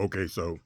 Okay, so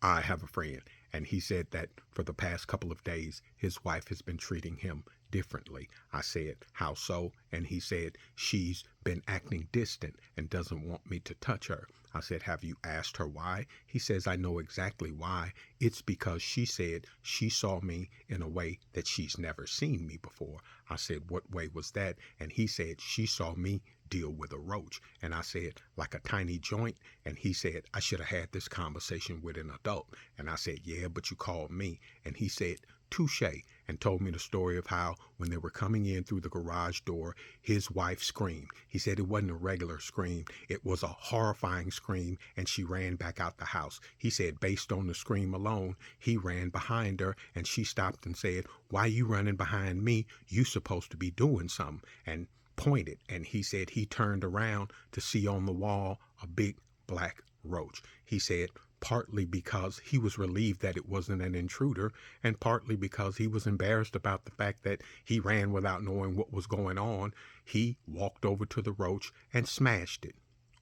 I have a friend, and he said that for the past couple of days, his wife has been treating him differently. I said, how so? And he said, she's been acting distant and doesn't want me to touch her. I said, have you asked her why? He says, I know exactly why. It's because she said she saw me in a way that she's never seen me before. I said, what way was that? And he said, she saw me deal with a roach. And I said, like a tiny joint? And he said, I should have had this conversation with an adult. And I said, yeah, but you called me. And he said, touche, and told me the story of how when they were coming in through the garage door, his wife screamed. He said it wasn't a regular scream. It was a horrifying scream, and she ran back out the house. He said based on the scream alone, he ran behind her, and she stopped and said, why you running behind me? You supposed to be doing something. And pointed, and he said he turned around to see on the wall a big black roach. He said partly because he was relieved that it wasn't an intruder, and partly because he was embarrassed about the fact that he ran without knowing what was going on. He walked over to the roach and smashed it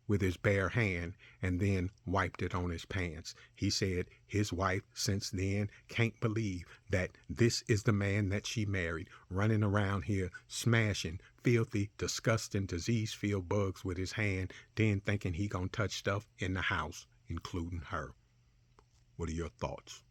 with his bare hand and then wiped it on his pants. He said his wife since then can't believe that this is the man that she married, running around here smashing filthy, disgusting, disease-filled bugs with his hand, then thinking he gonna touch stuff in the house, including her. What are your thoughts?